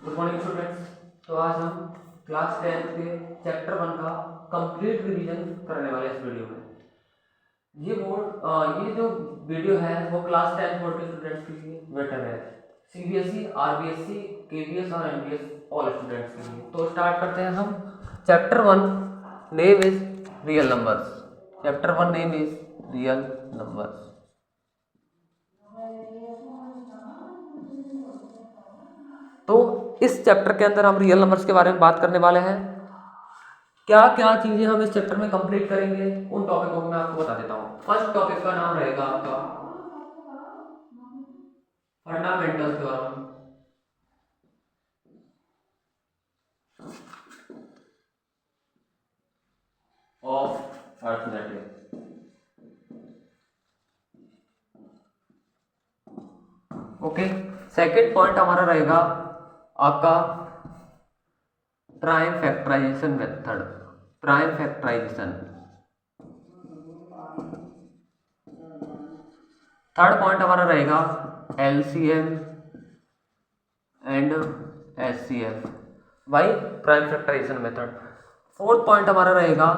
Good morning students. तो आज हम क्लास 10 के चैप्टर 1 का कंप्लीट रिवीजन करने वाले हैं इस वीडियो में। ये जो वीडियो है वो क्लास 10 बोर्ड के स्टूडेंट्स के लिए बेटर है। सीबीएसई, आरबीएसई, केवीएस और एमबीएस ऑल स्टूडेंट्स के लिए। तो स्टार्ट करते हैं हम। Chapter 1 name is real numbers. Chapter 1 name is real numbers. तो इस चैप्टर के अंदर हम रियल नंबर्स के बारे में बात करने वाले हैं। क्या क्या चीजें हम इस चैप्टर में कंप्लीट करेंगे उन टॉपिकों को मैं आपको बता देता हूँ। फर्स्ट टॉपिक का नाम रहेगा आपका fundamental theorem of arithmetic. Okay, second point हमारा रहेगा आपका prime factorisation method. Prime factorisation. Third point हमारा रहेगा LCM and HCF by prime factorisation method. Fourth point हमारा रहेगा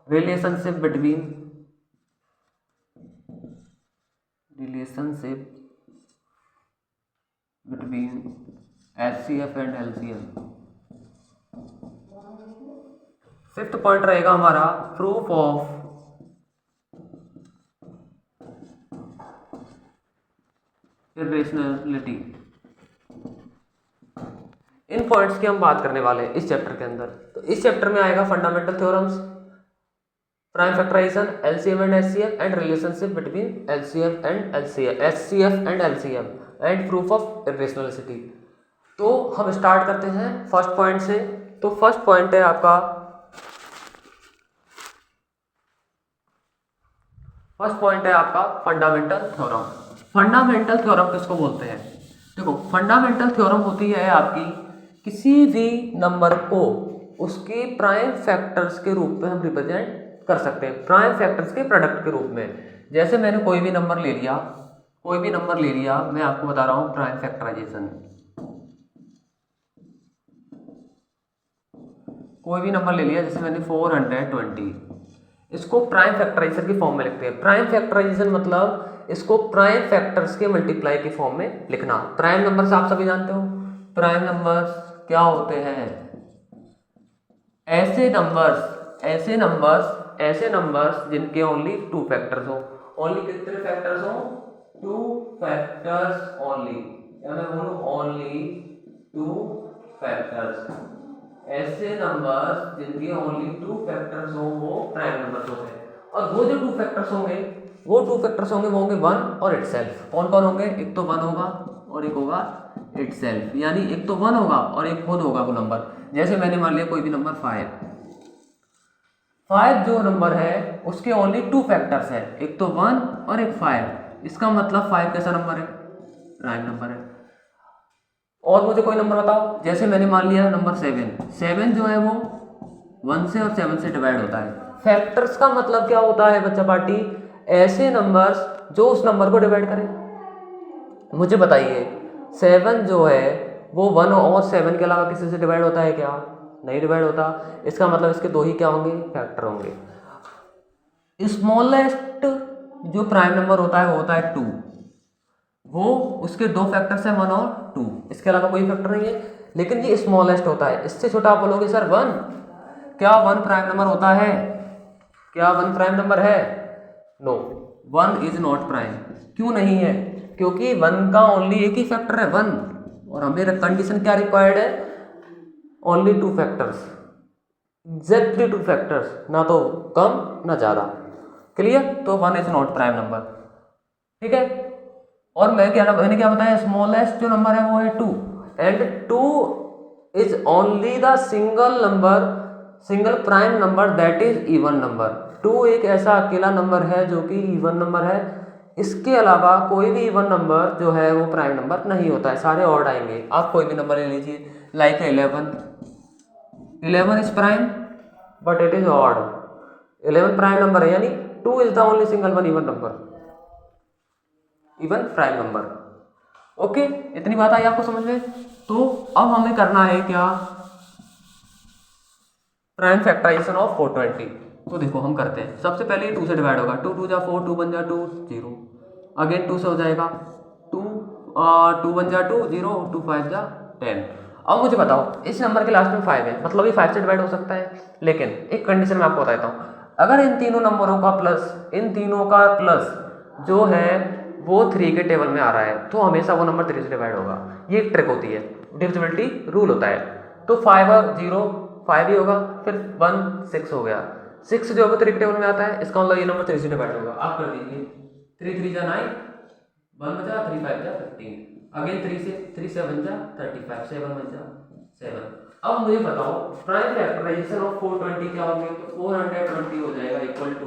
relationship between HCF and LCM. Fifth point रहेगा हमारा प्रूफ ऑफ इरेशनैलिटी। इन पॉइंट्स की हम बात करने वाले हैं इस चैप्टर के अंदर। तो इस चैप्टर में आएगा fundamental theorems, prime factorisation, LCM and HCF and relationship between HCF and LCM and proof of irrationality. तो हम स्टार्ट करते हैं फर्स्ट पॉइंट से। तो फर्स्ट पॉइंट है आपका फंडामेंटल थ्योरम। फंडामेंटल थ्योरम किसको बोलते हैं? देखो, फंडामेंटल थ्योरम होती है आपकी किसी भी नंबर को उसके प्राइम फैक्टर्स के रूप में हम रिप्रेजेंट कर सकते हैं, प्राइम फैक्टर्स के प्रोडक्ट के रूप में। जैसे मैंने कोई भी नंबर ले लिया, मैं आपको बता रहा हूं प्राइम फैक्टराइजेशन। कोई भी नंबर ले लिया, जैसे मैंने 420, इसको प्राइम फैक्टराइजेशन की फॉर्म में लिखते हैं। प्राइम फैक्टराइजेशन मतलब इसको प्राइम फैक्टर्स के मल्टीप्लाई की फॉर्म में लिखना। प्राइम नंबर्स आप सभी जानते हो। प्राइम नंबर्स क्या होते हैं? ऐसे नंबर्स जिनके ओनली 2 फैक्टर्स हो। ओनली कितने फैक्टर्स हो? 2 फैक्टर्स ओनली, या मैं बोलूं ओनली 2 फैक्टर्स। ऐसे नंबर्स जिनके ओनली 2 फैक्टर्स हो वो प्राइम नंबर्स होते हैं। और वो जो 2 फैक्टर्स होंगे वो होंगे 1 और इटसेल्फ। कौन कौन होंगे? एक तो 1 होगा और एक होगा इटसेल्फ, यानी एक तो 1 होगा और एक खुद होगा वो नंबर। जैसे मैंने मान लिया कोई भी नंबर 5 जो नंबर है उसके ओनली 2 फैक्टर्स है, एक तो 1 और एक 5। इसका मतलब 5 कैसा नंबर है? प्राइम नंबर है। और मुझे कोई नंबर बताओ, जैसे मैंने मान लिया नंबर 7 जो है वो 1 से और 7 से डिवाइड होता है। फैक्टर्स का मतलब क्या होता है बच्चा पार्टी? ऐसे नंबर्स जो उस नंबर को डिवाइड करें। मुझे बताइए, 7 जो है वो 1 और 7 के अलावा किसी से डिवाइड होता है क्या? नहीं डिवाइड होता। इसका मतलब इसके 2 ही क्या होंगे? फैक्टर होंगे। स्मॉलेस्ट जो प्राइम नंबर होता है वो होता है 2। वो उसके 2 फैक्टर्स हैं 1 और 2, इसके अलावा कोई फैक्टर नहीं है। लेकिन ये स्मॉलेस्ट होता है। इससे छोटा आप बोलोगे सर 1। क्या 1 प्राइम नंबर होता है? क्या 1 प्राइम नंबर है? No, 1 is not prime. क्यों नहीं है? क्योंकि 1 का ओनली एक ही फैक्टर है 1, और हमें कंडीशन क्या रिक्वायर्ड है? ओनली 2 फैक्टर्स, एग्जैक्टली 2 फैक्टर्स, ना तो कम ना ज्यादा। क्लियर? तो 1 इज नॉट प्राइम नंबर। ठीक है। और मैंने क्या बताया? स्मॉलेस्ट जो नंबर है वो है 2, and 2 is only the single prime number that is even number. 2 एक ऐसा अकेला नंबर है जो कि इवन नंबर है। इसके अलावा कोई भी इवन नंबर जो है वो प्राइम नंबर नहीं होता है, सारे ऑड आएंगे। आप कोई भी नंबर ले लीजिए, like 11 is prime but it is odd. 11 prime number है, यानी 2 is the only single one even number, even prime number. Okay, इतनी बात आई आपको समझ में? तो अब हमें करना है क्या, प्राइम फैक्टराइजेशन ऑफ 420। तो देखो हम करते हैं, सबसे पहले ये 2 से डिवाइड होगा, 2 2 जा 4, 2 1 जा 2 0, अगेन 2 से हो जाएगा 2 2 1 जा 2 0, 2 5 जा 10। अब मुझे बताओ इस नंबर के लास्ट में 5 है, मतलब ये 5 से डिवाइड हो सकता है, लेकिन एक कंडीशन मैं आपको बताता हूँ, अगर इन तीनों नंबरों का प्लस, इन तीनों का प्लस जो है वो 3 के टेबल में आ रहा है, तो हमेशा वो नंबर 3 से डिवाइड होगा। ये एक ट्रिक होती है, डिविजिबिलिटी रूल होता है। तो 5 और 0 5 ही होगा, फिर 1 6 हो गया, 6 जो है 3 के टेबल में आता है, इसका मतलब ये नंबर 3 से डिवाइड होगा। आप कर दीजिए, 3 3 जा 9, 1 बचा, 3 5 जा 15, अगेन 3 से 3 7 जा 35, 7 1 जा 7। अब मुझे बताओ प्राइम फैक्टराइजेशन ऑफ 420 क्या होंगे, तो 420 हो जाएगा इक्वल टू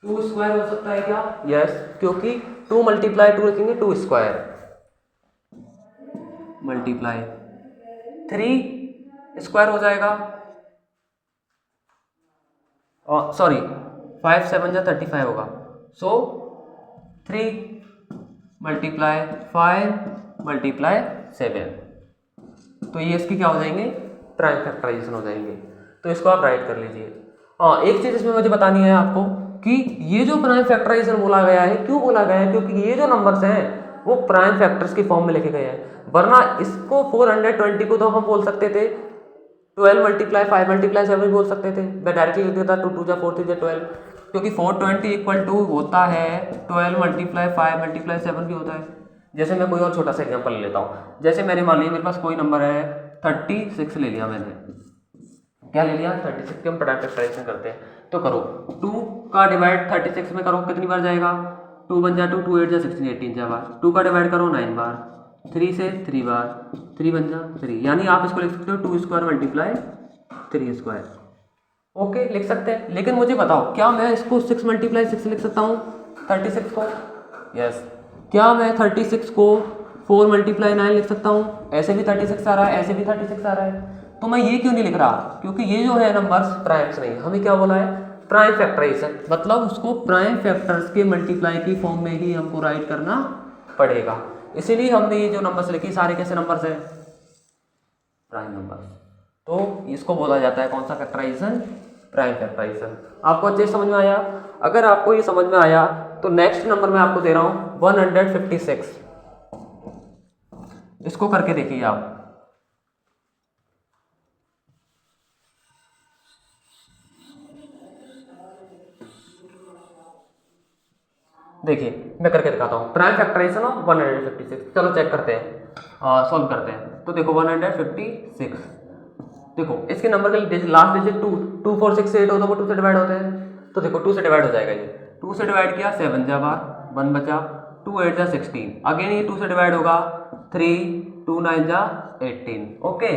2 स्क्वायर हो सकता है क्या, यस, क्योंकि 2 मल्टीप्लाई 2 रखेंगे, 2 स्क्वायर मल्टीप्लाई 3 स्क्वायर हो जाएगा, सॉरी 5 7 जा 35 होगा, सो 3 मल्टीप्लाई 5 मल्टीप्लाई 7, तो ये इसकी क्या हो जाएंगे, प्राइम फैक्टराइजेशन हो जाएंगे। तो इसको आप राइट कर लीजिए। हाँ, एक चीज इसमें मुझे बतानी है आपको कि ये जो प्राइम फैक्टराइजेशन बोला गया है, क्यों बोला गया है, क्योंकि ये जो नंबर्स हैं वो प्राइम फैक्टर्स की फॉर्म में लिखे गए हैं, वरना इसको 420 को तो हम बोल सकते थे 12 मल्टीप्लाई 5 मल्टीप्लाई 7 भी बोल सकते थे, मैं डायरेक्टली लिख देता 2 2 जा 4 3 जा 12, क्योंकि 420 इक्वल टू होता है 12 मल्टीप्लाई 5 मल्टीप्लाई 7 भी होता है। जैसे मैं कोई और छोटा सा एग्जांपल ले लेता हूँ, जैसे मैंने मान लिया मेरे पास कोई नंबर है 36 ले लिया मैंने, क्या ले लिया 36 के हम प्राइम फैक्टराइजेशन करते हैं, तो करो 2 का डिवाइड 36 में करो, कितनी बार जाएगा, 2 1 जा 2, 2 8 जा 16, 18 जा बार, 2 का डिवाइड करो 9 बार, 3 से 3 बार, 3 1 जा 3, यानी आप इसको लिख सकते हो 2 स्क्वायर मल्टीप्लाई 3 स्क्वायर, ओके लिख सकते हैं। लेकिन मुझे बताओ क्या मैं इसको 6 मल्टीप्लाई 6 लिख सकता हूँ 36 को, यस। क्या मैं 36 को 4 मल्टीप्लाई 9 लिख सकता हूँ, ऐसे भी 36 आ रहा है, ऐसे भी 36 आ रहा है, तो मैं ये क्यों नहीं लिख रहा, क्योंकि ये जो है नंबर्स प्राइम्स नहीं, हमें क्या बोला है प्राइम फैक्टराइजेशन, मतलब उसको प्राइम फैक्टर्स के मल्टीप्लाई की फॉर्म में ही हमको राइट करना पड़ेगा, इसीलिए हमने ये जो नंबर्स लिखी सारे कैसे नंबर्स हैं, प्राइम नंबर्स। तो इसको बोला जाता है कौन सा फैक्टराइजेशन, प्राइम फैक्टराइजेशन। आपको अच्छे समझ में आया, अगर आपको ये समझ में आया तो नेक्स्ट नंबर मैं आपको दे रहा हूँ 156, इसको करके देखिए आप, देखिए मैं करके दिखाता हूँ प्राइम फैक्टराइजेशन ऑफ 156, चलो चेक करते हैं, सॉल्व करते हैं। तो देखो 156, देखो इसके नंबर के लास्ट डिजिट 2 2 4 6 8 हो तो वो 2 से डिवाइड होते हैं, तो देखो 2 से डिवाइड हो जाएगा, ये 2 से डिवाइड किया 7 जा बार 1 बचा, 2 8 जा 16, अगेन ये 2 से डिवाइड होगा 3 2 9 जा 18, ओके।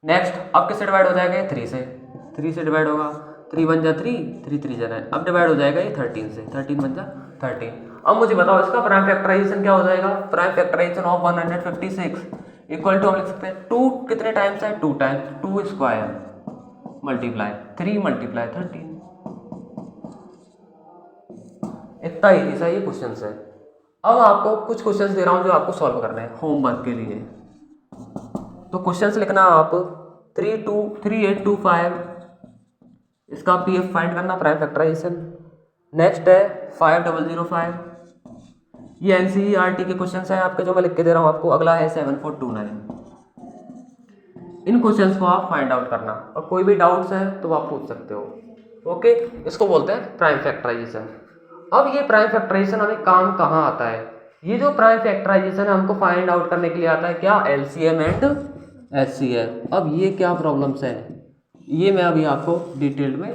नेक्स्ट अब किससे डिवाइड हो जाएगा, 3 से डिवाइड होगा, 3 1 जा 3 3 3 जा 9, अब डिवाइड हो जाएगा ये 13 से, 13 1 जा 13। अब मुझे बताओ इसका प्राइम फैक्टराइजेशन क्या हो जाएगा, prime factorisation of 156 equal to हम लिख सकते हैं 2 कितने टाइम्स है, 2 टाइम्स 2 स्क्वायर मल्टीप्लाई 3 मल्टीप्लाई 13, इतना ही सा ये क्वेश्चन है। अब आपको कुछ क्वेश्चंस दे रहा हूं जो आपको सॉल्व करना है होमवर्क के लिए, तो क्वेश्चंस लिखना आप 3825, इसका पीएफ फाइंड करना प्राइम फैक्टराइजेशन। नेक्स्ट है 5005, ये एनसीईआरटी के क्वेश्चंस हैं आपके जो मैं लिख के दे रहा हूँ आपको। अगला है 7429, इन क्वेश्चंस को आप फाइंड आउट करना, और कोई भी डाउट्स है तो आप पूछ सकते हो, ओके। इसको बोलते हैं प्राइम फैक्टराइजेशन। अब ये प्राइम फैक्टराइजेशन हमें काम कहाँ आता है, ये जो प्राइम फैक्टराइजेशन है हमको फाइंड आउट करने के लिए आता है क्या, एलसीएम एंड एचसीएफ। अब ये क्या प्रॉब्लम्स है ये मैं अभी आपको डिटेल में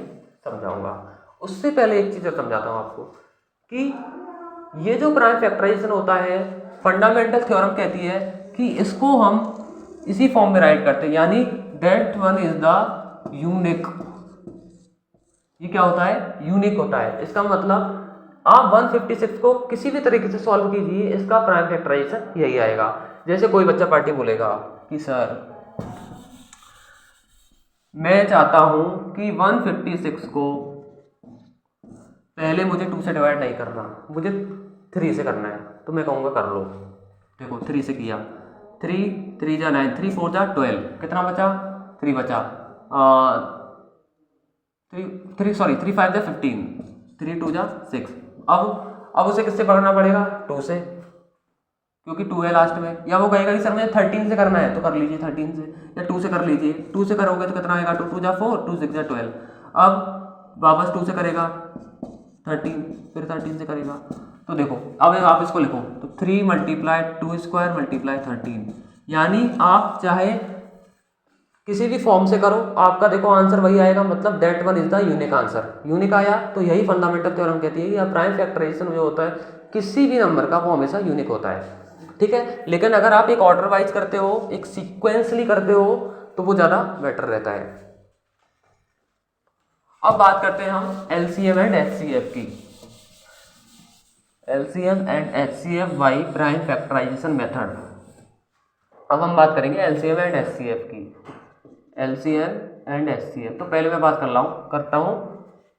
समझाऊंगा, उससे पहले एक चीज़ और समझाता हूँ आपको कि ये जो प्राइम फैक्टराइजेशन होता है फंडामेंटल थ्योरम कहती है कि इसको हम इसी फॉर्म में राइट करते हैं, यानी that one is the unique. ये क्या होता है, यूनिक होता है। इसका मतलब आप 156 को किसी भी तरीके से सॉल्व कीजिए, इसका प्राइम फैक्टराइजेशन यही आएगा। जैसे कोई बच्चा पार्टी बोलेगा कि सर मैं चाहता हूं कि 156 को पहले मुझे 2 से डिवाइड नहीं करना, मुझे 3 से करना है, तो मैं कहूँगा कर लो। देखो 3 से किया, 3 जा 9, 3 4 जा 12, कितना बचा 3 बचा, 3 5 जा 15, 3 2 जा 6। अब उसे किससे पकड़ना पड़ेगा 2 से, क्योंकि 2 है लास्ट में। या वो कहेगा कि सर मुझे 13 से करना है, तो कर लीजिए 13 से, या 2 से कर लीजिए। 2 से करोगे तो कितना आएगा 2 2 जा 4, 2 6 जा 12। अब वापस 2 से करेगा 13, फिर 13 से करेगा। तो देखो अब आप इसको लिखो तो 3 मल्टीप्लाई 2 स्क्वायर मल्टीप्लाई 13, यानी आप चाहे किसी भी फॉर्म से करो आपका देखो आंसर वही आएगा, मतलब that one is the unique answer. Unique आया तो यही फंडामेंटल थ्योरम कहती है कि प्राइम फैक्टराइजेशन जो होता है किसी भी नंबर का वो हमेशा यूनिक होता है, ठीक है। लेकिन अगर आप एक ऑर्डर वाइज करते हो, एक सीक्वेंसली करते हो, तो वो ज़्यादा बेटर रहता है। अब बात करते हैं हम LCM एंड HCF की। LCM and HCF by prime factorisation method. अब हम बात करेंगे LCM एंड HCF की। LCM एंड HCF, तो पहले मैं बात करता हूँ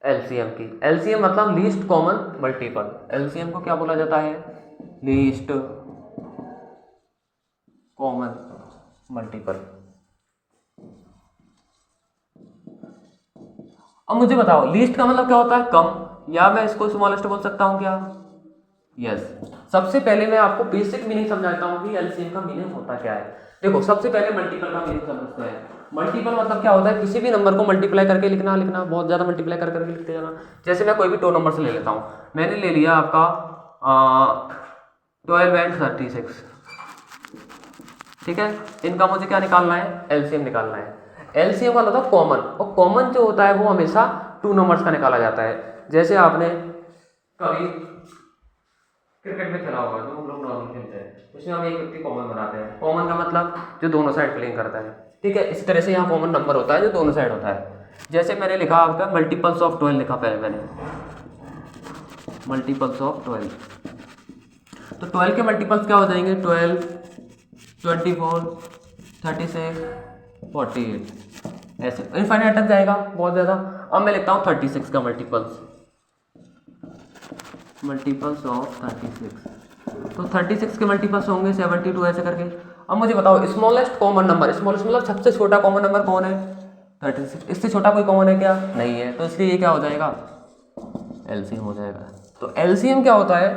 LCM की। LCM मतलब लीस्ट कॉमन मल्टीपल। LCM को क्या बोला जाता है, लीस्ट कॉमन मल्टीपल। अब मुझे बताओ लीस्ट का मतलब क्या होता है, कम, या मैं इसको स्मॉलेस्ट बोल सकता हूँ क्या, यस। सबसे पहले मैं आपको बेसिक मीनिंग समझाता हूँ कि LCM का मीनिंग होता क्या है। देखो सबसे पहले मल्टीपल का मीनिंग समझते हैं। मल्टीपल मतलब क्या होता है, किसी भी नंबर को मल्टीप्लाई करके लिखना, बहुत ज़्यादा मल्टीप्लाई करके लिखते जाना। जैसे मैं कोई भी 2 नंबर से ले लेता हूँ, मैंने ले लिया आपका 12 एंड 36, ठीक है। इनका मुझे क्या निकालना है, LCM निकालना है। LCM वाला होता है कॉमन, और कॉमन जो होता है वो हमेशा 2 नंबर्स का निकाला जाता है। जैसे आपने कभी क्रिकेट में खेला होगा, जो हम लोग नॉर्मल खेलते हैं, उसमें हम एक व्यक्ति कॉमन बनाते हैं। कॉमन का मतलब जो दोनों साइड प्लेइंग करता है, ठीक है। इस तरह से यहाँ कॉमन नंबर होता है जो दोनों साइड होता है। जैसे मैंने लिखा आपका मल्टीपल्स ऑफ 12 लिखा, पहले मैंने मल्टीपल्स ऑफ 12, तो 12 के मल्टीपल्स क्या हो जाएंगे, 12 24 36 48, ऐसे इनफाइनाइट तक जाएगा बहुत ज़्यादा। अब मैं लिखता हूँ 36 का मल्टीपल्स ऑफ 36, तो 36 के मल्टीपल्स होंगे 72, ऐसे करके। अब मुझे बताओ स्मॉलेस्ट कॉमन नंबर, स्मॉलेस्ट मतलब सबसे छोटा कॉमन नंबर कौन है, 36। इससे छोटा कोई कॉमन है क्या, नहीं है, तो इसलिए ये क्या हो जाएगा, LCM हो जाएगा। तो LCM क्या होता है,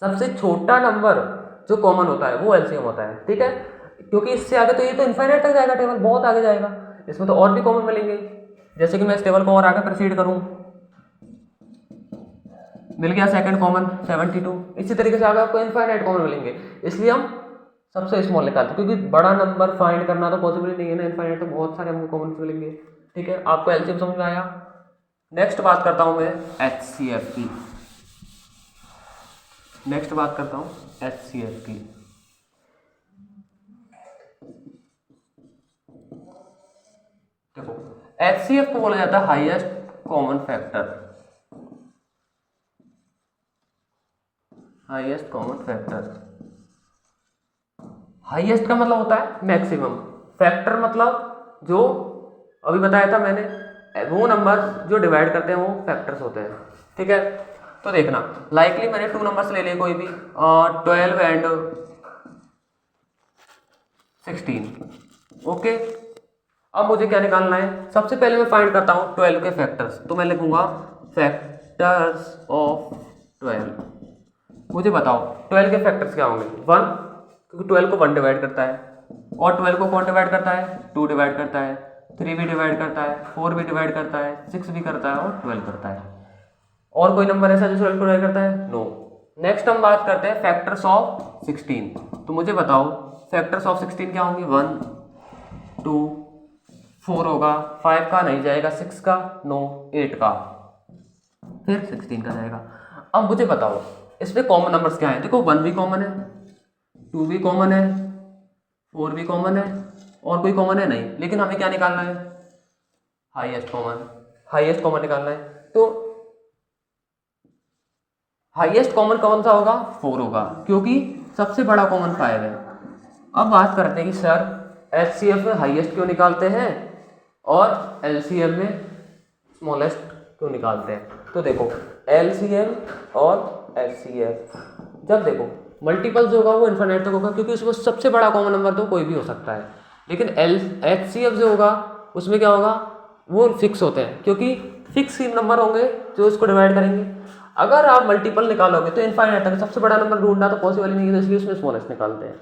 सबसे छोटा नंबर जो कॉमन होता है वो LCM होता है, ठीक है। क्योंकि इससे आगे तो ये तो इनफाइनाइट तक जाएगा, टेबल बहुत आगे जाएगा, इसमें तो और भी कॉमन मिलेंगे। जैसे कि मैं इस टेबल को और आगे प्रोसीड करूँ, मिल गया सेकंड कॉमन 72, इसी तरीके से आगे आपको इनफाइनाइट कॉमन मिलेंगे। इसलिए हम सबसे स्मॉल निकालते हैं, क्योंकि बड़ा नंबर फाइंड करना तो पॉसिबल नहीं है ना, इनफाइनाइट तो बहुत सारे हमको कॉमन मिलेंगे, ठीक है। आपको LCM समझ में आया। नेक्स्ट बात करता हूँ मैं HCF की। देखो HCF को बोला जाता है हाईएस्ट कॉमन फैक्टर। हाईएस्ट का मतलब होता है मैक्सिमम, फैक्टर मतलब जो अभी बताया था मैंने, वो नंबर जो डिवाइड करते हैं वो फैक्टर्स होते हैं, ठीक है। तो देखना लाइकली मैंने 2 नंबर्स ले लिए कोई भी, 12 एंड 16, ओके। अब मुझे क्या निकालना है, सबसे पहले मैं फाइंड करता हूँ 12 के फैक्टर्स, तो मैं लिखूंगा फैक्टर्स ऑफ 12। मुझे बताओ 12 के फैक्टर्स क्या होंगे, 1, क्योंकि 12 को 1 डिवाइड करता है, और 12 को कौन डिवाइड करता है, 2 डिवाइड करता है, 3 भी डिवाइड करता है, 4 भी डिवाइड करता है, 6 भी करता है, और 12 करता है। और कोई नंबर ऐसा जो 12 को डिवाइड करता है, नो। नेक्स्ट हम बात करते हैं फैक्टर्स ऑफ 16, तो मुझे बताओ फैक्टर्स ऑफ 16 क्या होंगे, 1 2 4 होगा, 5 का नहीं जाएगा, 6 का नो, 8 का, फिर 16 का जाएगा। अब मुझे बताओ इसमें कॉमन नंबर्स क्या हैं, देखो 1 भी कॉमन है, 2 भी कॉमन है, 4 भी कॉमन है, और कोई कॉमन है नहीं, लेकिन हमें क्या निकालना है, हाईएस्ट कॉमन निकालना है। तो हाईएस्ट कॉमन कौन सा होगा, 4 होगा, क्योंकि सबसे बड़ा कॉमन 5 है। अब बात करते हैं कि सर HCF में हाईएस्ट क्यों निकालते हैं और LCM में स्मॉलेस्ट क्यों निकालते हैं। तो देखो LCM और HCF, जब देखो मल्टीपल जो होगा वो इन्फिनिट तक होगा, क्योंकि उसमें सबसे बड़ा कॉमन नंबर तो कोई भी हो सकता है। लेकिन HCF जो होगा उसमें क्या होगा, वो फिक्स होते हैं, क्योंकि फिक्स ही नंबर होंगे जो उसको डिवाइड करेंगे। अगर आप मल्टीपल निकालोगे तो इनफाइनाइट तक सबसे बड़ा नंबर ढूंढना तो पॉसिबल ही नहीं है, इसलिए उसमें स्मॉलेस्ट निकालते हैं।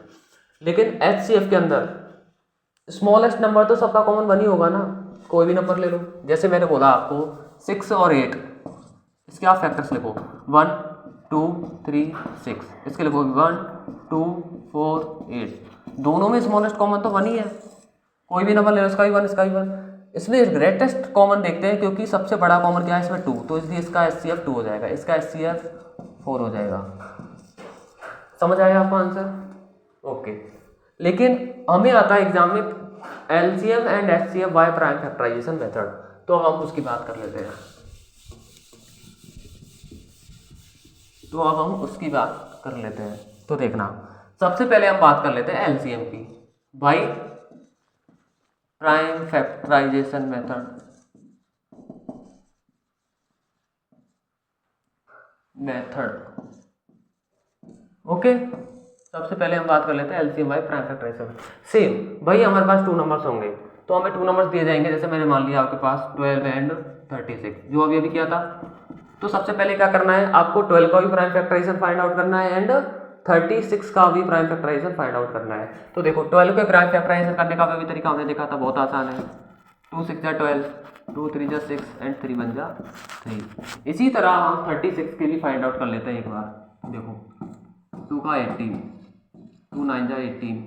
लेकिन HCF के अंदर स्मॉलेस्ट नंबर तो सबका कॉमन 1 ही होगा ना, कोई भी नंबर ले लो। जैसे मैंने बोला आपको 6 और 8, इसके आप फैक्टर्स लिखो 1 2 3 6, इसके लिखो 1 2 4 8, दोनों में स्मॉलेस्ट कॉमन तो 1 ही है। कोई भी नंबर ले लो, इसका भी 1 इसका भी 1। इसमें ग्रेटेस्ट कॉमन देखते हैं, क्योंकि सबसे बड़ा कॉमन क्या है इसमें 2, तो इसलिए इसका HCF 2 हो जाएगा, इसका HCF 4 हो जाएगा। समझ आया आपका आंसर? ओके। लेकिन हमें आता है एग्जाम में LCM and HCF by prime factorisation method, तो हम उसकी बात कर लेते हैं। तो देखना, सबसे पहले हम बात कर लेते हैं LCM की by prime factorisation method. Okay, सबसे पहले हम बात कर लेते हैं LCM by prime factorisation. Same भाई, हमारे पास 2 नंबर्स होंगे तो हमें 2 नंबर्स दिए जाएंगे। जैसे मैंने मान लिया आपके पास 12 एंड 36, जो अभी अभी किया था। तो सबसे पहले क्या करना है, आपको 12 का भी प्राइम फैक्टराइजेशन फाइंड आउट करना है एंड 36 का भी प्राइम फैक्टराइजेशन फाइंड आउट करना है। तो देखो 12 के प्राइम फैक्टराइजेशन करने का भी तरीका हमने देखा था, बहुत आसान है। 2 6 12, 2 3 6 एंड 3 1 3। इसी तरह हम 36 के लिए फाइंड आउट कर लेते हैं एक बार। देखो 2 का 18, 2 9 18,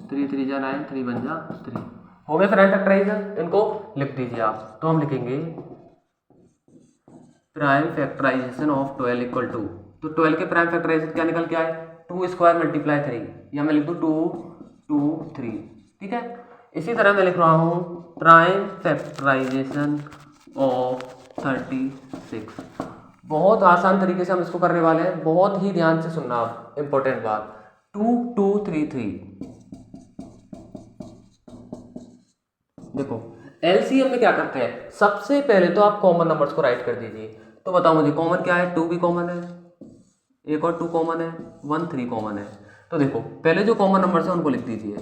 3 3 9, 3 1 3। हो गए प्राइम फैक्टराइजेशन, इनको लिख दीजिए आप। तो हम लिखेंगे prime factorisation of 12 equal to, तो 12 के प्राइम फैक्टराइजेशन क्या निकल के आए, 2 स्क्वायर मल्टीप्लाई 3, या मैं लिख दूँ 2 2 3। ठीक है, इसी तरह मैं लिख रहा हूँ प्राइम फैक्टराइजेशन ऑफ 36। बहुत आसान तरीके से हम इसको करने वाले हैं, बहुत ही ध्यान से सुनना आप, इंपॉर्टेंट बात। 2 2 3 3। देखो LCM में क्या करते हैं, सबसे पहले तो आप कॉमन नंबर्स को राइट कर दीजिए। तो बताओ मुझे कॉमन क्या है, 2 भी कॉमन है, 1 और 2 कॉमन है, 1 3 कॉमन है। तो देखो पहले जो कॉमन नंबर्स हैं उनको लिख दीजिए।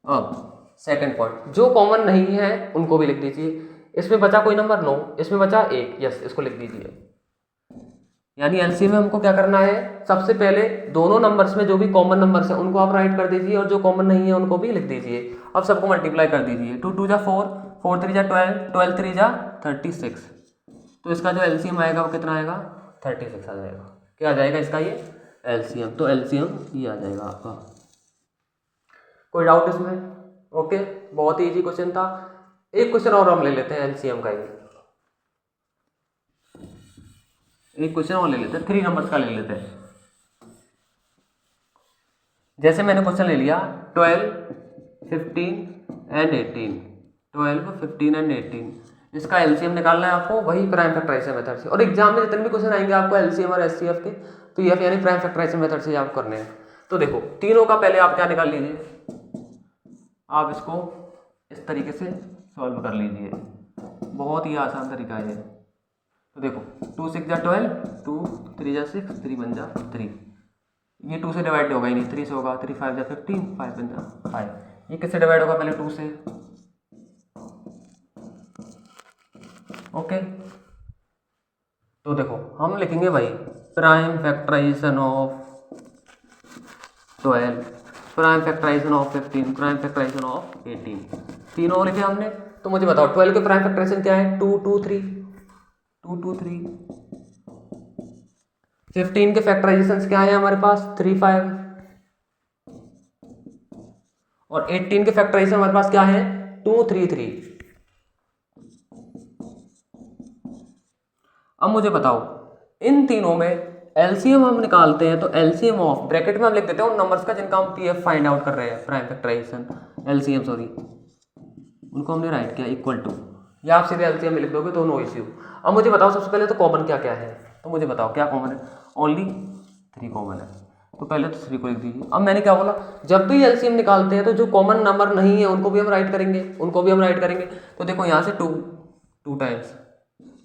अब सेकंड पॉइंट, जो कॉमन नहीं है उनको भी लिख दीजिए। इसमें बचा कोई नंबर, नो, इसमें बचा 1, यस, इसको लिख दीजिए। यानी LCM में हमको क्या करना है, सबसे पहले दोनों नंबर्स में जो भी कॉमन नंबर्स हैं उनको आप राइट कर दीजिए, और जो कॉमन नहीं है उनको भी लिख दीजिए। अब सबको मल्टीप्लाई कर दीजिए। 2 2 4, 4 3 12, 12 3 36। तो इसका जो LCM आएगा वो कितना आएगा, 36 आ जाएगा। क्या आ जाएगा इसका ये LCM, तो LCM ये आ जाएगा आपका। कोई डाउट इसमें? ओके, बहुत ही इजी क्वेश्चन था। एक क्वेश्चन और हम ले लेते हैं LCM का ही, एक क्वेश्चन और ले लेते हैं, 3 नंबर्स का ले लेते हैं। जैसे मैंने क्वेश्चन ले लिया 12 15 एंड 18, 12 15 एंड 18, इसका LCM निकालना है आपको, वही प्राइम फैक्टराइजेशन मेथड से। और एग्जाम में जितने भी क्वेश्चन आएंगे आपको LCM और HCF के, तो ये यानी प्राइम फैक्टराइजेशन मेथड से आप करने हैं। तो देखो तीनों का पहले आप क्या निकाल लीजिए, आप इसको इस तरीके से सॉल्व कर लीजिए, बहुत ही आसान तरीका है ये। तो देखो 2 6 12, 2 3 6, 3 1 3, ये 2 से डिवाइड होगा ही नहीं, 3 से होगा, 3 5 15, 5 1 5। ये किससे डिवाइड होगा, पहले 2 से। ओके, तो देखो हम लिखेंगे भाई prime factorisation of 12, prime factorisation of 15, prime factorisation of 18, तीनों लिखे हमने। तो मुझे बताओ 12 के प्राइम फैक्टराइजेशन क्या है, 2 2 3, 2 2 3। 15 के फैक्टराइजेशन क्या है हमारे पास, 3 5। और 18 के फैक्टराइजेशन हमारे पास क्या है, 2 3 3। अब मुझे बताओ इन तीनों में LCM हम निकालते हैं, तो LCM ऑफ, ब्रैकेट में हम लिख देते हैं उन नंबर्स का जिनका हम PF फाइंड आउट कर रहे हैं, प्राइम फैक्टराइजेशन LCM सॉरी, उनको हमने राइट किया इक्वल टू, या आप सीधे LCM में लिख दोगे तो नो इश्यू। अब मुझे बताओ सबसे पहले तो कॉमन क्या क्या है, तो मुझे बताओ क्या कॉमन है, ओनली 3 कॉमन है। तो पहले तो 3 को लिख दीजिए। अब मैंने क्या बोला, जब भी LCM निकालते हैं तो जो कॉमन नंबर नहीं है उनको भी हम राइट करेंगे, उनको भी हम राइट करेंगे। तो देखो यहाँ से 2 टाइम्स,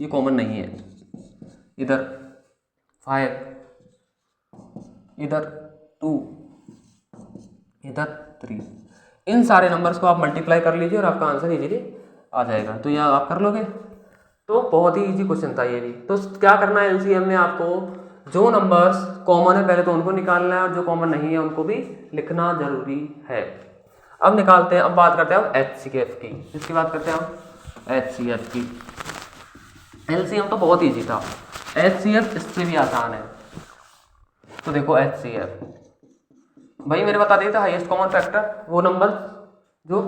ये कॉमन नहीं है, इधर 5, इधर 2, इधर 3। इन सारे नंबर्स को आप मल्टीप्लाई कर लीजिए और आपका आंसर इजीली आ जाएगा। तो यह आप कर लोगे। तो बहुत ही इजी क्वेश्चन था ये भी। तो क्या करना है एलसीएम में, आपको जो नंबर्स कॉमन है पहले तो उनको निकालना है और जो कॉमन नहीं है उनको भी लिखना जरूरी है। अब निकालते हैं, अब बात करते हैं हम एचसीएफ की। किसकी बात करते हैं हम? एचसीएफ की। एलसीएम तो बहुत ईजी था, एचसीएफ इससे भी आसान है। तो देखो एचसीएफ भाई मैंने बता दिया था, हाईएस्ट कॉमन फैक्टर वो नंबर जो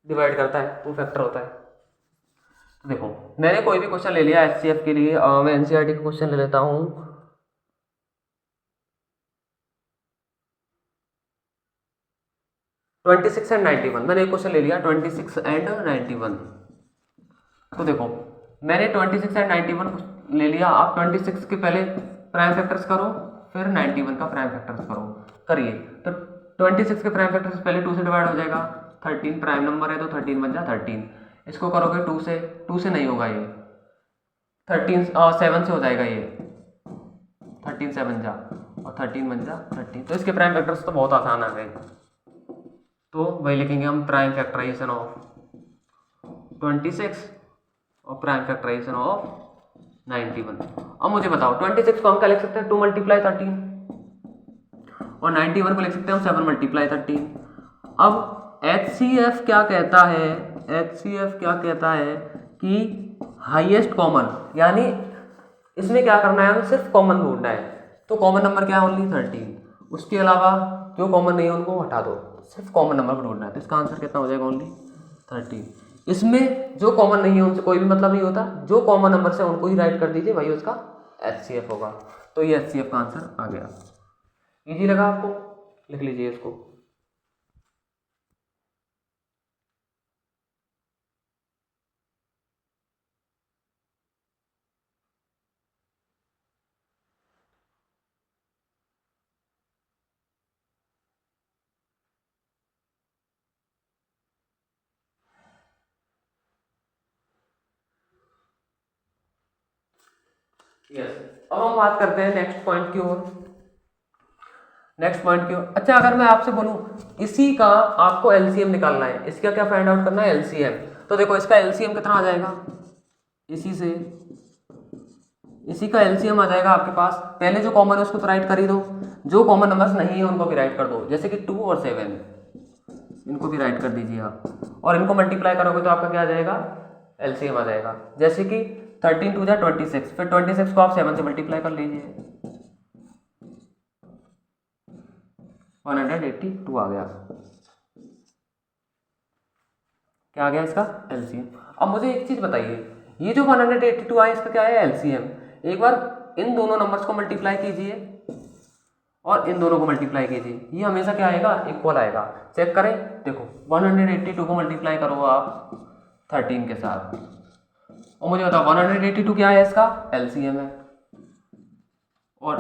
डिवाइड करता है वो फैक्टर होता है। तो देखो मैंने कोई भी क्वेश्चन ले लिया एचसीएफ के लिए, मैं एनसीईआरटी का क्वेश्चन ले लेता हूँ। ट्वेंटी 26 एंड 91, मैंने एक क्वेश्चन ले लिया 26 एंड 91। तो देखो मैंने 26 एंड 91 ले लिया। आप 26 के पहले प्राइम फैक्टर्स करो, फिर 91 का प्राइम फैक्टर्स करो, करिए। तो 26 के प्राइम फैक्टर्स पहले 2 से डिवाइड हो जाएगा, 13 प्राइम नंबर है तो 13 बन जा 13। इसको करोगे 2 से नहीं होगा ये, 7 से हो जाएगा ये, 13 7 जा और 13 बन जा 13। तो इसके प्राइम फैक्टर्स तो बहुत आसान आ गए। तो वही लिखेंगे हम, प्राइम फैक्टराइजेशन ऑफ 26 और प्राइम फैक्टराइजेशन ऑफ 91। अब मुझे बताओ 26 को हम क्या लिख सकते हैं? 2 × 13 और 91 को लिख सकते हैं हम 7 × 13। अब एचसीएफ क्या कहता है? एचसीएफ क्या कहता है कि हाईएस्ट कॉमन, यानी इसमें क्या करना है, हमें सिर्फ कॉमन ढूंढना है। तो कॉमन नंबर क्या है? ओनली 13। उसके अलावा जो कॉमन नहीं है उनको हटा दो, सिर्फ कॉमन नंबर को ढूंढना है। तो इसका आंसर कितना हो जाएगा? ओनली 13। इसमें जो कॉमन नहीं है उनसे कोई भी मतलब नहीं होता, जो कॉमन नंबर से उनको ही राइट कर दीजिए, वही उसका एचसीएफ होगा। तो ये एचसीएफ का आंसर आ गया। इजी लगा आपको? लिख लीजिए इसको। यस, अब हम बात करते हैं नेक्स्ट पॉइंट की ओर। अच्छा अगर मैं आपसे बोलूं इसी का आपको एलसीएम निकालना है, इसका क्या फाइंड आउट करना है? एलसीएम। तो देखो इसका एलसीएम कितना आ जाएगा? इसी का एलसीएम आ जाएगा आपके पास। पहले जो कॉमन है उसको तो राइट कर ही दो, जो कॉमन नंबर्स नहीं है उनको भी राइट कर दो, जैसे कि 2 और 7 इनको भी राइट कर दीजिए आप, और इनको मल्टीप्लाई करोगे तो आपका क्या आ जाएगा? एलसीएम आ जाएगा। जैसे कि 13 2 जा 26, फिर 26 को आप 7 से मल्टीप्लाई कर लीजिए, 182 आ गया। क्या आ गया इसका? एलसीएम। अब मुझे एक चीज बताइए, ये जो 182 आया इसका क्या है? एलसीएम। एक बार इन दोनों नंबर्स को मल्टीप्लाई कीजिए और इन दोनों को मल्टीप्लाई कीजिए, ये हमेशा क्या आएगा? इक्वल आएगा। चेक करें, देखो 182 को मल्टीप्लाई करो आप 13 के साथ, और मुझे बताओ 182 क्या है? इसका एलसीएम है, और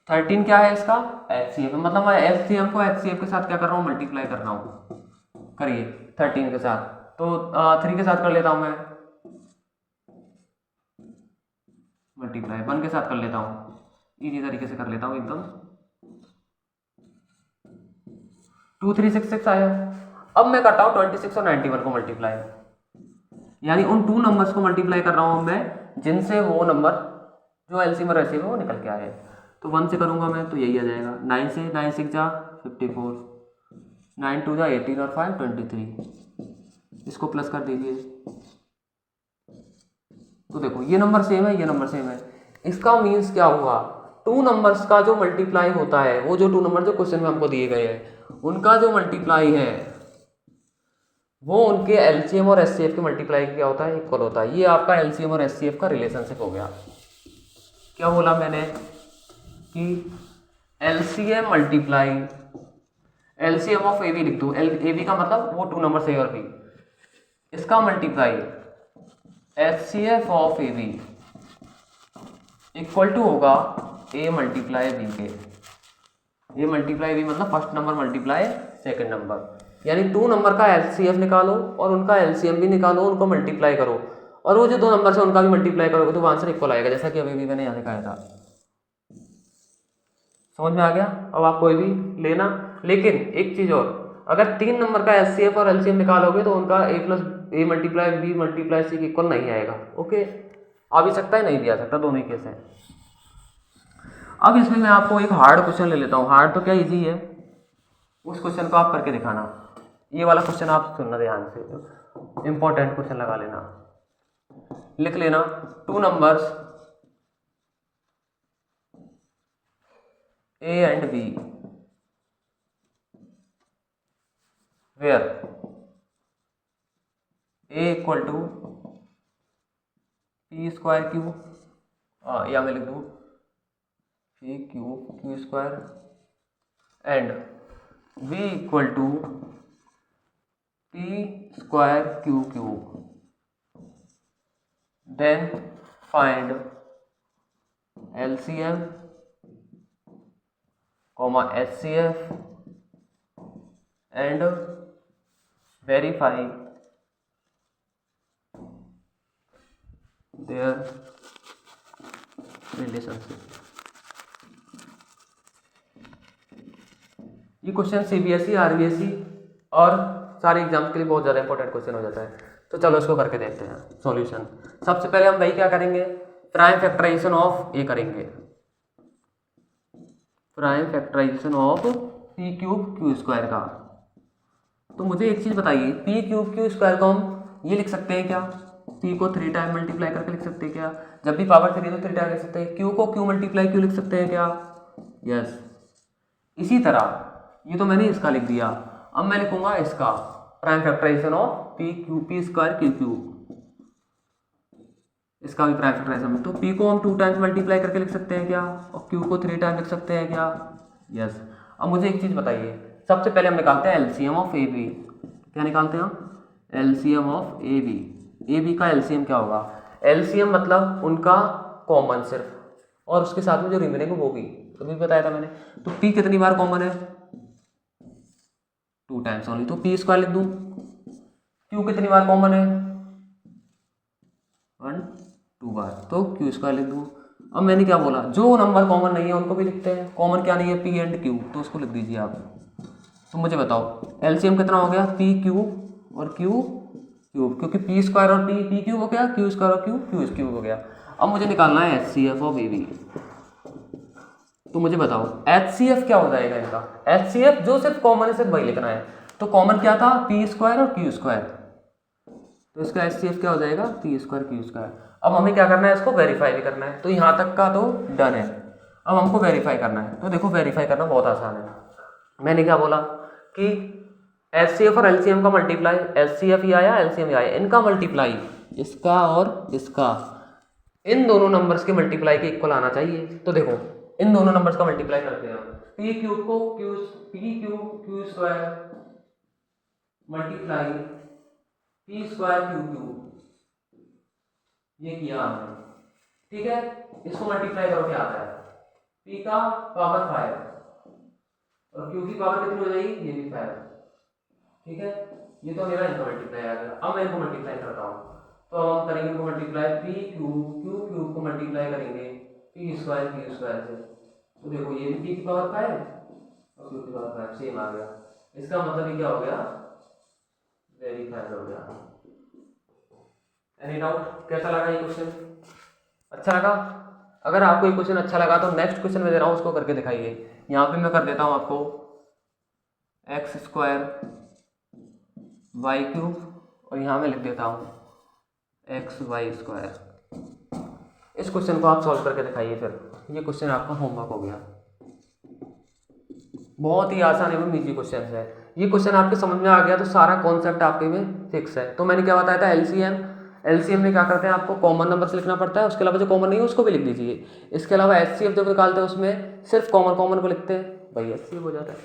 13 क्या है? इसका एचसीएफ है। मतलब मैं एचसीएम को एचसीएफ के साथ क्या कर रहा हूँ? मल्टीप्लाई कर रहा हूँ। करिए 13 के साथ, तो 3 के साथ कर लेता हूँ मैं मल्टीप्लाई, 1 के साथ कर लेता हूँ, इजी तरीके से कर लेता हूँ एकदम। 2366 आया। अब मैं करता हूँ 26 और 91 को मल्टीप्लाई, यानी उन 2 नंबर्स को मल्टीप्लाई कर रहा हूँ मैं जिनसे वो नंबर जो एलसीएम और एचसीएफ है वो निकल के आए। तो 1 से करूँगा मैं तो यही आ जाएगा, 9 से 9 6 जा 54, 9 2 जा 18 और 5 23। इसको प्लस कर दीजिए। तो देखो ये नंबर सेम है, ये नंबर सेम है। इसका मीन्स क्या हुआ? 2 नंबर्स का जो मल्टीप्लाई होता है, वो जो 2 नंबर जो क्वेश्चन में हमको दिए गए हैं उनका जो मल्टीप्लाई है वो उनके एलसीएम और एचसीएफ के मल्टीप्लाई क्या होता है? इक्वल होता है। ये आपका एलसीएम और एचसीएफ का रिलेशनशिप हो गया। क्या बोला मैंने? कि LCM multiply LCM of A B लिख दो, ए बी का मतलब वो 2 नंबर ए और बी, इसका multiply HCF of A B equal to होगा ए मल्टीप्लाई बी के। ए मल्टीप्लाई बी मतलब first number multiply second number, यानी 2 नंबर का एचसीएफ निकालो और उनका एलसीएम भी निकालो, उनको मल्टीप्लाई करो, और वो जो 2 नंबर से उनका भी मल्टीप्लाई करोगे तो वो आंसर इक्वल आएगा, जैसा कि अभी भी मैंने यहाँ दिखाया था। समझ में आ गया। अब आप कोई भी लेना, लेकिन एक चीज़ और, अगर 3 नंबर का एचसीएफ और एलसीएम निकालोगे तो उनका a multiply b multiply c के इक्वल नहीं आएगा। ओके, आ भी सकता है, नहीं भी आ सकता, दोनों ही केस है। अब इसमें मैं आपको एक हार्ड क्वेश्चन ले लेता हूँ। हार्ड तो क्या इजी है, उस क्वेश्चन को आप करके दिखाना। ये वाला क्वेश्चन आप सुनना ध्यान से, इंपॉर्टेंट क्वेश्चन लगा लेना, लिख लेना। 2 numbers a and b where a equal to P square Q, या मैं लिख दूँ P Q square, and v equal to P square Q cube, then find LCM, HCF and verify their relationship। ये क्वेश्चन CBSE, RBSE और सारे exams के लिए बहुत ज़्यादा इंपॉर्टेंट क्वेश्चन हो जाता है। तो चलो इसको करके देखते हैं सॉल्यूशन। सबसे पहले हम भाई क्या करेंगे, प्राइम फैक्टराइजेशन ऑफ ए करेंगे, prime factorisation of P cube Q square का। तो मुझे एक चीज़ बताइए, पी क्यूब क्यू स्क्वायर को हम ये लिख सकते हैं क्या, पी को 3 टाइम मल्टीप्लाई करके लिख सकते हैं क्या, जब भी पावर 3 तो 3 टाइम लिख सकते हैं। क्यू को क्यू मल्टीप्लाई क्यू लिख सकते हैं क्या, यस। इसी तरह ये तो मैंने इसका लिख दिया, अब मैं लिखूंगा इसका prime factorisation of P square Q cube, इसका भी प्राइम फैक्टराइजेशन। तो p को हम 2 टाइम्स मल्टीप्लाई करके लिख सकते हैं क्या, और q को 3 टाइम लिख सकते हैं क्या, यस। अब मुझे एक चीज़ बताइए, सबसे पहले हम निकालते हैं LCM ऑफ AB। क्या निकालते हैं हम, LCM ऑफ AB। AB का LCM क्या होगा, LCM मतलब उनका कॉमन सिर्फ, और उसके साथ में जो रिमेनिंग है वो भी, तो भी बताया था मैंने। तो p कितनी बार कॉमन है, 2 टाइम्स ओनली, तो p स्क्वायर लिख दूँ। q कितनी बार कॉमन है, 2 बार, तो क्यू स्क्वायर लिख दूँ। अब मैंने क्या बोला, जो नंबर कॉमन नहीं है उनको भी लिखते हैं। कॉमन क्या नहीं है, पी एंड क्यू, तो उसको लिख दीजिए आप। तो मुझे बताओ एलसीएम कितना हो गया, पी क्यूब और क्यू क्यूब, क्योंकि पी स्क्वायर और पी क्यूब हो गया, क्यू स्क्वायर और क्यू क्यूब हो गया। अब मुझे निकालना है HCF ऑफ AB। तो मुझे बताओ HCF क्या हो जाएगा इनका, HCF जो सिर्फ कॉमन है सिर्फ वही लिखना है। तो कॉमन क्या था, पी स्क्वायर और क्यू स्क्वायर, तो इसका HCF क्या हो जाएगा, पी स्क्वायर क्यू स्क्वायर। अब हमें क्या करना है, इसको वेरीफाई भी करना है। तो यहाँ तक का तो डन है, अब हमको वेरीफाई करना है। तो देखो वेरीफाई करना बहुत आसान है। मैंने क्या बोला कि HCF और LCM का मल्टीप्लाई, HCF ही आया LCM ही आया, इनका मल्टीप्लाई इसका और इसका, इन दोनों नंबर्स के मल्टीप्लाई के इक्वल आना चाहिए। तो देखो इन दोनों नंबर्स का मल्टीप्लाई करते हैं, पी क्यूब को P cube Q square multiply P square Q cube, ये किया हमने, ठीक है। इसको मल्टीप्लाई करो क्या आता है, p का पावर 5 और q की पावर कितनी हो जाएगी, ये भी 5, ठीक है। ये तो मेरा इनका मल्टीप्लाई आ गया। अब मैं इनको मल्टीप्लाई करता हूँ, तो हम करेंगे इनको multiply, p cube Q cube को मल्टीप्लाई करेंगे p स्क्वायर क्यू स्क्वायर से। तो देखो ये भी p की पावर 5 और q की पावर 5 सेम आ गया। इसका मतलब ये क्या हो गया, वेरीफाइड हो गया। एनी डाउट, कैसा लगा ये क्वेश्चन, अच्छा लगा? अगर आपको ये क्वेश्चन अच्छा लगा तो नेक्स्ट क्वेश्चन में दे रहा हूँ उसको करके दिखाइए। यहाँ पे मैं कर देता हूँ आपको एक्स स्क्वायर वाई क्यूब और यहाँ मैं लिख देता हूँ एक्स वाई स्क्वायर। इस क्वेश्चन को आप सॉल्व करके दिखाइए, फिर ये क्वेश्चन आपका होमवर्क हो गया। बहुत ही आसान एवं इजी क्वेश्चन है। ये क्वेश्चन आपके समझ में आ गया तो सारा कॉन्सेप्ट आपके में फिक्स है। तो मैंने क्या बताया था, एलसीएम में क्या करते हैं, आपको कॉमन नंबर से लिखना पड़ता है, उसके अलावा जो कॉमन नहीं है उसको भी लिख दीजिए। इसके अलावा HCF जब निकालते हैं उसमें सिर्फ कॉमन को लिखते हैं, भाई HCF हो जाता है।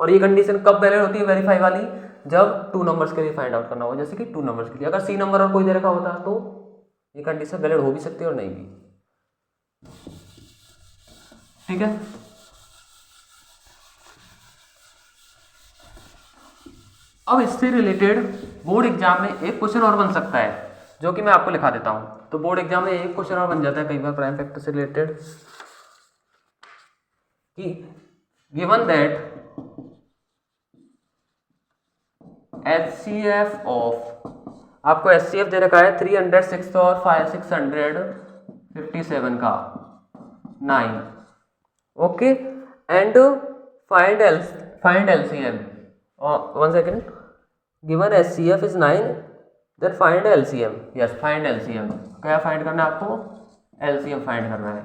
और ये कंडीशन कब वैलिड होती है वेरीफाई वाली, जब 2 नंबर्स के लिए फाइंड आउट करना हो, जैसे कि 2 नंबर्स के लिए। अगर C नंबर और कोई दे रखा होता तो ये कंडीशन वैलिड हो भी सकती है और नहीं भी, ठीक है। अब इससे रिलेटेड बोर्ड एग्जाम में एक क्वेश्चन और बन सकता है, जो कि मैं आपको लिखा देता हूं। तो बोर्ड एग्जाम में एक क्वेश्चन और बन जाता है कई बार प्राइम फैक्टर से रिलेटेड। कि गिवन दैट HCF ऑफ, आपको HCF दे रखा है 306 और 657 का 9, okay, and find LCM, one second, given HCF is 9, then find LCM, yes find LCM, क्या फाइंड करना है आपको, LCM फाइंड करना है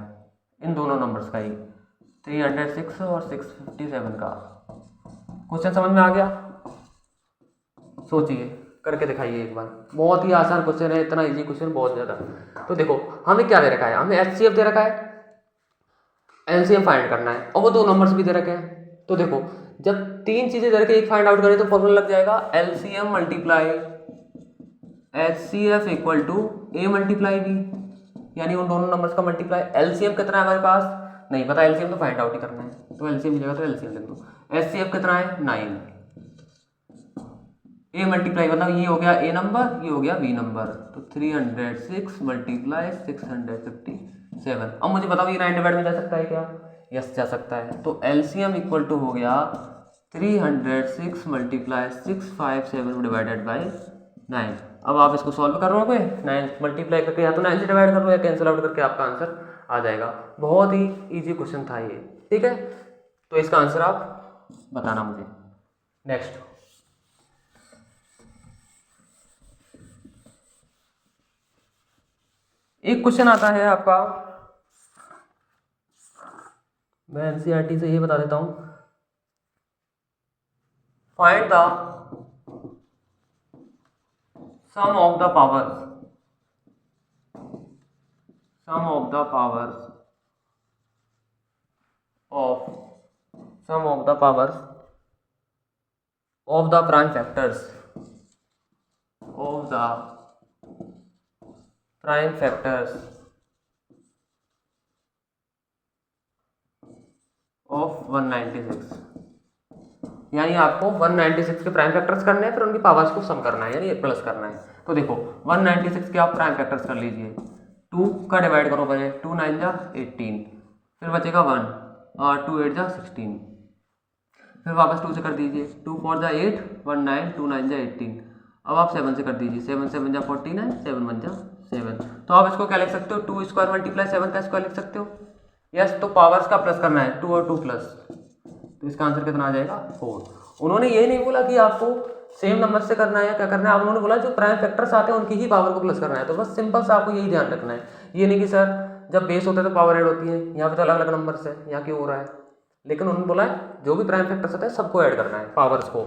इन दोनों नंबर्स का ही, 306 और 657 का। क्वेश्चन समझ में आ गया? सोचिए, करके दिखाइए एक बार, बहुत ही आसान क्वेश्चन है, इतना इजी क्वेश्चन बहुत ज़्यादा। तो देखो हमें क्या दे रखा है, हमें HCF दे रखा है, LCM फाइंड करना है और वो दो नंबर्स भी दे रखे हैं। तो देखो जब तीन चीज़ें दे रखे एक फाइंड आउट करें तो फॉर्मूला लग जाएगा LCM multiply HCF equal to A multiply B, यानी उन दोनों नंबर्स का मल्टीप्लाई। LCM कितना है हमारे पास नहीं पता, LCM तो फाइंड आउट ही करना है, तो LCM मिलेगा तो LCM लिख दो। HCF कितना है 9, A मल्टीप्लाई मतलब ये हो गया A नंबर, ये हो गया B नंबर, तो 306 मल्टीप्लाई 657। अब मुझे बताओ ये 9 डिवाइड में जा सकता है क्या? यस जा सकता है। तो LCM इक्वल टू हो गया 306 मल्टीप्लाई 657 डिवाइडेड बाई 9। अब आप इसको सॉल्व करोगे, 9 मल्टीप्लाई करके या तो 9 से डिवाइड करो या कैंसिल आउट करके आपका आंसर आ जाएगा। बहुत ही इजी क्वेश्चन था ये, ठीक है। तो इसका आंसर आप बताना मुझे। नेक्स्ट एक क्वेश्चन आता है आपका, मैं NCERT से ये बता देता हूं, find the sum of the powers of the prime factors of 196, यानी आपको 196 के प्राइम फैक्टर्स करने हैं, फिर उनकी पावर्स को सम करना है यानी प्लस करना है। तो देखो 196 के आप प्राइम फैक्टर्स कर लीजिए, 2 का डिवाइड करो पहले, 2 9 जा 18, फिर बचेगा 1 और 2 8 जा 16, फिर वापस 2 से कर दीजिए, 2 4 जा 8, 1 9, 2 9 जा 18। अब आप 7 से कर दीजिए, 7 7 जा 49, 7 1 जा 7। तो आप इसको क्या लिख सकते हो, 2 स्क्वायर मल्टीप्लाई 7 का स्क्वायर लिख सकते हो। यस, तो पावर्स का प्लस करना है, 2 और 2 प्लस, तो इसका आंसर कितना आ जाएगा 4। उन्होंने ये नहीं बोला कि आपको सेम नंबर से करना है या क्या करना है, उन्होंने बोला जो प्राइम फैक्टर्स आते हैं उनकी ही पावर को प्लस करना है। तो बस सिंपल सा आपको यही ध्यान रखना है, ये नहीं कि सर जब बेस होता है तो पावर ऐड होती है, यहाँ पे तो अलग अलग नंबर से यहाँ क्यों हो रहा है। लेकिन उन्होंने बोला है जो भी प्राइम फैक्टर्स होता है सबको ऐड करना है पावर्स को,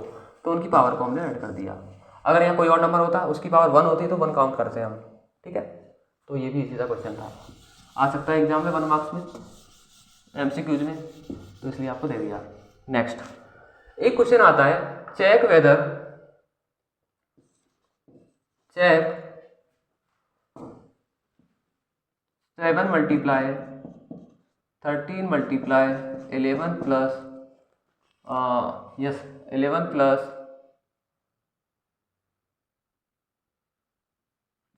तो उनकी पावर को हमने ऐड कर दिया। अगर यहाँ कोई और नंबर होता उसकी पावर 1 होती है तो 1 काउंट करते हैं हम, ठीक है। तो ये भी इसी का क्वेश्चन था, आ सकता है एग्जाम में 1 मार्क्स में, MCQs में, तो इसलिए आपको दे दिया। नेक्स्ट एक क्वेश्चन आता है, check 7 multiply 13 multiply 11 plus 11 plus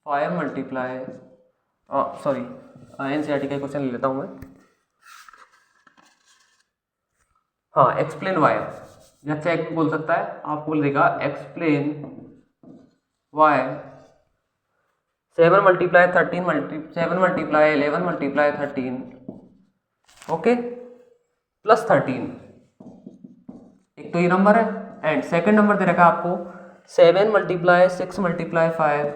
5 multiply sorry NCERT का क्वेश्चन ले लेता हूँ मैं। हाँ, एक्सप्लेन वाई, या चेक बोल सकता है, आपको बोल देगा explain why 7 multiply 11 multiply 13 okay plus 13, एक तो ये नंबर है, एंड सेकंड नंबर दे रखा है आपको 7 मल्टीप्लाई 6 मल्टीप्लाई 5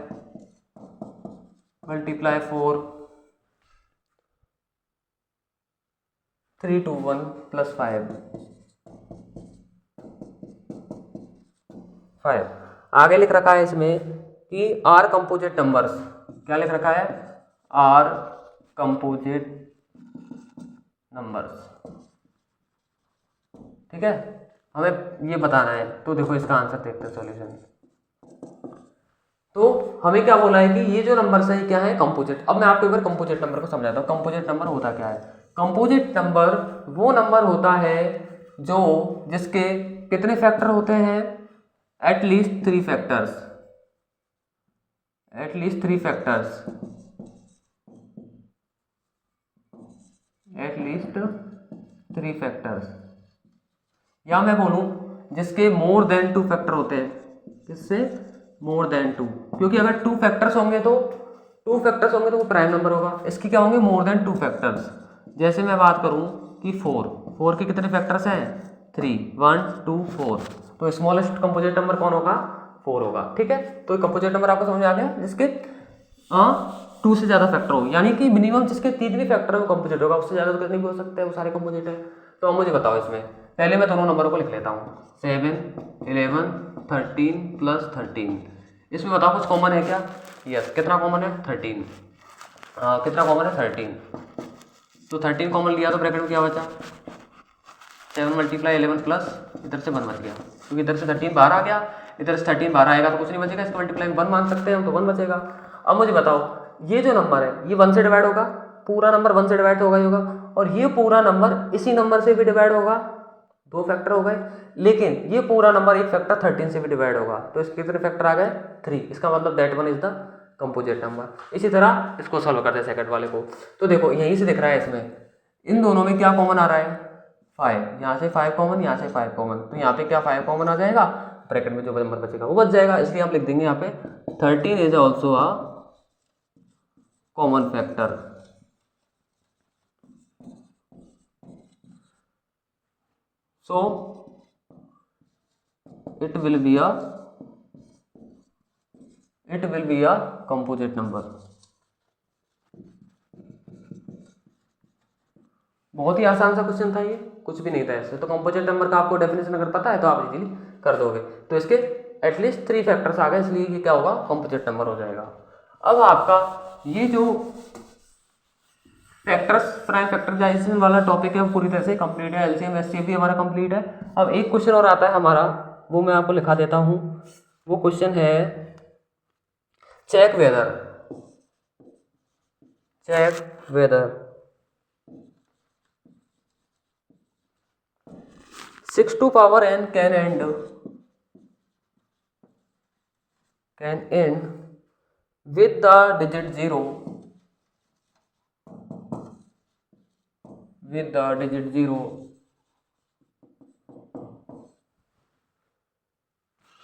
मल्टीप्लाई 4 3 2 1 प्लस 5। आगे लिख रखा है इसमें कि आर कंपोजिट नंबर्स, क्या लिख रखा है, आर कंपोजिट नंबर्स, ठीक है, हमें ये बताना है। तो देखो इसका आंसर देखते हैं सॉल्यूशन। तो हमें क्या बोला है कि ये जो नंबर्स है क्या है, कंपोजिट। अब मैं आपको एक बार कंपोजिट नंबर को समझाता हूँ। कंपोजिट नंबर होता क्या है, कंपोजिट नंबर वो नंबर होता है जो जिसके कितने फैक्टर होते हैं, at least 3 factors, at least 3 factors 3 factors, या मैं बोलूँ जिसके मोर देन 2 फैक्टर होते हैं, किससे मोर देन 2, क्योंकि अगर 2 फैक्टर्स होंगे तो वो प्राइम नंबर होगा। इसकी क्या होंगे, मोर देन 2 फैक्टर्स। जैसे मैं बात करूँ कि 4 के कितने फैक्टर्स हैं, 3, 1 2 4, तो स्मॉलेस्ट कंपोजिट नंबर कौन होगा, 4 होगा। ठीक है, तो कंपोजिट नंबर आपको समझ आ गया जिसके 2 से ज़्यादा फैक्टर हो, यानी कि मिनिमम जिसके 3 भी फैक्टर है वो कंपोजिट होगा, उससे ज़्यादा तो कितने भी हो सकते हैं, वो सारे कंपोजिट है। तो अब मुझे बताओ, इसमें पहले मैं दोनों नंबरों को लिख लेता हूँ, 7 11 13 प्लस 13। इसमें बताओ कुछ कॉमन है क्या, यस, कितना कॉमन है, 13। कितना कॉमन है, 13। तो 13 कॉमन लिया तो ब्रैकेट में क्या बचा, 7 मल्टीप्लाई 11 प्लस इधर से 1 बच गया, क्योंकि इधर से 13 बाहर आ गया, इधर से 13 बाहर आएगा तो कुछ नहीं बचेगा, इसका मल्टीप्लाई 1 मान सकते हैं हम, तो 1 बचेगा। अब मुझे बताओ, ये जो नंबर है ये 1 से डिवाइड होगा, पूरा नंबर 1 से डिवाइड होगा ही होगा, और ये पूरा नंबर इसी नंबर से भी डिवाइड होगा, 2 फैक्टर हो गए, लेकिन ये पूरा नंबर एक फैक्टर 13 से भी डिवाइड होगा, तो इसके कितने फैक्टर आ गए, 3। इसका मतलब that one is the composite number. इसी तरह इसको सॉल्व करते हैं सेकंड वाले को। तो देखो यहीं से दिख रहा है, इसमें इन दोनों में क्या कॉमन आ रहा है, 5, यहाँ से 5 कॉमन, यहाँ से 5 कॉमन, तो यहाँ पे क्या 5 कॉमन आ जाएगा, ब्रैकेट में जो नंबर बचेगा वो बच जाएगा, इसलिए आप लिख देंगे यहाँ पे 13 is also a common factor. So it will be a composite number। बहुत ही आसान सा क्वेश्चन था ये, कुछ भी नहीं था ऐसे। तो कंपोजिट नंबर का आपको डेफिनेशन अगर पता है तो आप इजीली कर दोगे। तो इसके एटलीस्ट 3 फैक्टर्स आ गए, इसलिए ये क्या होगा, कंपोजिट नंबर हो जाएगा। अब आपका ये जो फैक्टर्स प्राइम फैक्टराइजेशन वाला टॉपिक है वो पूरी तरह से कंप्लीट है, एलसीएम एचसीएफ भी हमारा कंप्लीट है। अब एक क्वेश्चन और आता है हमारा, वो मैं आपको लिखा देता हूँ। वो क्वेश्चन है check whether 6 to power n can end with the digit 0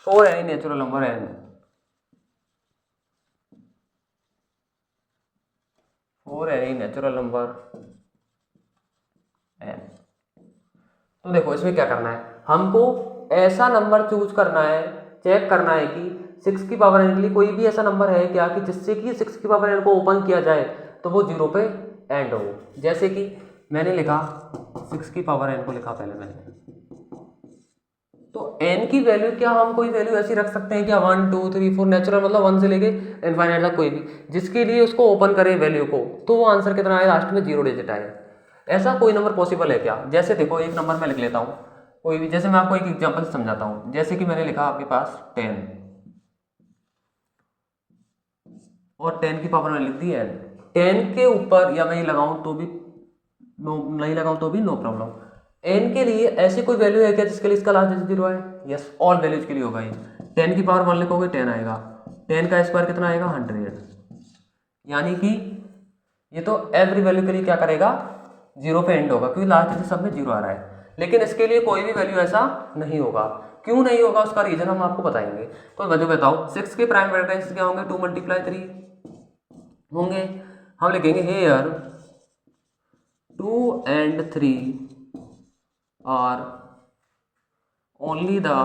for any natural number n, n। तो देखो इसमें क्या करना है, हमको ऐसा नंबर चूज करना है, चेक करना है कि 6 की पावर n के लिए कोई भी ऐसा नंबर है क्या कि जिससे कि 6 की पावर n को ओपन किया जाए तो वो 0 पे एंड हो। जैसे कि मैंने लिखा 6 की पावर n को लिखा पहले मैंने, तो n की वैल्यू क्या हम कोई वैल्यू ऐसी रख सकते हैं क्या, 1 2 3 4, नेचुरल मतलब 1 से लेके इनफाइनाइट तक कोई भी, जिसके लिए उसको ओपन करे वैल्यू को, तो वो आंसर कितना आए, लास्ट में 0 डिजिट आए। ऐसा कोई नंबर पॉसिबल है क्या? जैसे देखो एक नंबर मैं लिख लेता हूँ कोई भी, जैसे मैं आपको एक एग्जांपल समझाता हूँ। जैसे कि मैंने लिखा आपके पास 10 और 10 की पावर में लिख दी n, 10 के ऊपर या मैं ये लगाऊं तो भी नो, नहीं लगाऊं तो भी नो प्रॉब्लम। n के लिए ऐसी कोई वैल्यू है क्या जिसके लिए इसका लास्ट डिजिट 0 है? यस, ऑल वैल्यूज के लिए होगा ये। 10 की पावर 1 लिखोगे 10 आएगा, 10 का स्क्वायर कितना आएगा 100, यानी कि ये तो एवरी वैल्यू के लिए क्या करेगा 0 पे एंड होगा, क्योंकि लास्ट डिजिट सब में 0 आ रहा है। लेकिन इसके लिए कोई भी वैल्यू ऐसा नहीं होगा। क्यों नहीं होगा उसका रीजन हम आपको बताएंगे। तो वजह बताओ, 6 के प्राइम फैक्टर्स क्या होंगे, 2 × 3 होंगे। हम लिखेंगे hair 2 and 3 are only the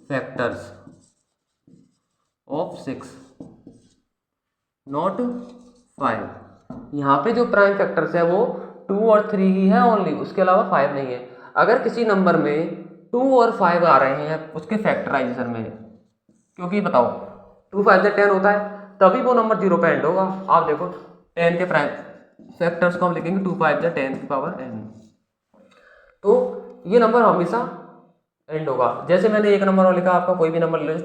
factors of 6 not 5। यहाँ पे जो प्राइम फैक्टर्स है वो 2 और 3 ही है ओनली, उसके अलावा 5 नहीं है। अगर किसी नंबर में 2 और 5 आ रहे हैं उसके फैक्टराइजेशन में, क्योंकि बताओ 2 5 10 होता है, तभी वो नंबर 0 पे एंड होगा। आप देखो 10 के प्राइम फैक्टर्स को हम लिखेंगे 2 5 10 की पावर n, तो ये नंबर हमेशा एंड होगा। जैसे मैंने एक नंबर और लिखा, आपका कोई भी नंबर ले लो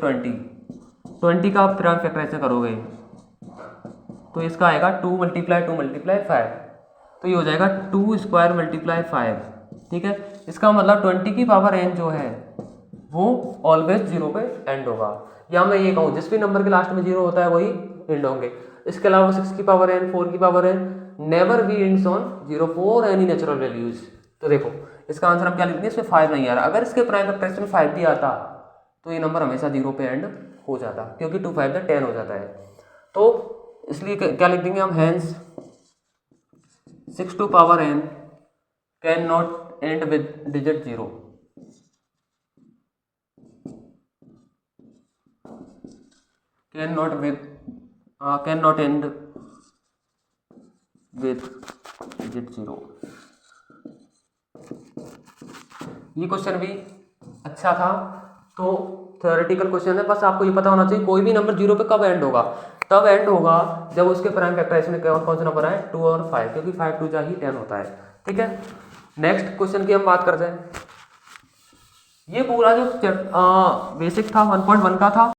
20 का आप प्राइम फैक्टराइजेशन करोगे तो इसका आएगा 2 × 5, तो ये हो जाएगा 2 स्क्वायर × 5। ठीक है, इसका मतलब 20 की पावर n जो है वो ऑलवेज 0 पे एंड होगा। या मैं ये कहूँ जिस भी नंबर के लास्ट में 0 होता है वही एंड होंगे। इसके अलावा 6 की पावर n, 4 की power n, never be ends on 0 for any natural values. तो देखो इसका आंसर हम क्या लिखते हैं, इसमें 5 नहीं आ रहा, अगर इसके प्राइम फैक्टराइजेशन में 5 भी आता तो ये नंबर हमेशा 0 पे एंड हो जाता, क्योंकि 2 5 10 हो जाता है। तो इसलिए क्या लिख देंगे हम, hence 6 to power n can not end with digit 0। Can not end with digit 0। ये क्वेश्चन भी अच्छा था। तो थ्योरेटिकल क्वेश्चन है, बस आपको ये पता होना चाहिए कोई भी नंबर 0 पे कब एंड होगा, तब एंड होगा जब उसके प्राइम फैक्टराइजेशन में कौन से नंबर आए, 2 और 5, क्योंकि 5 2 जा ही 10 होता है। ठीक है, नेक्स्ट क्वेश्चन की हम बात करते हैं। ये पूरा जो बेसिक था 1.1 का था।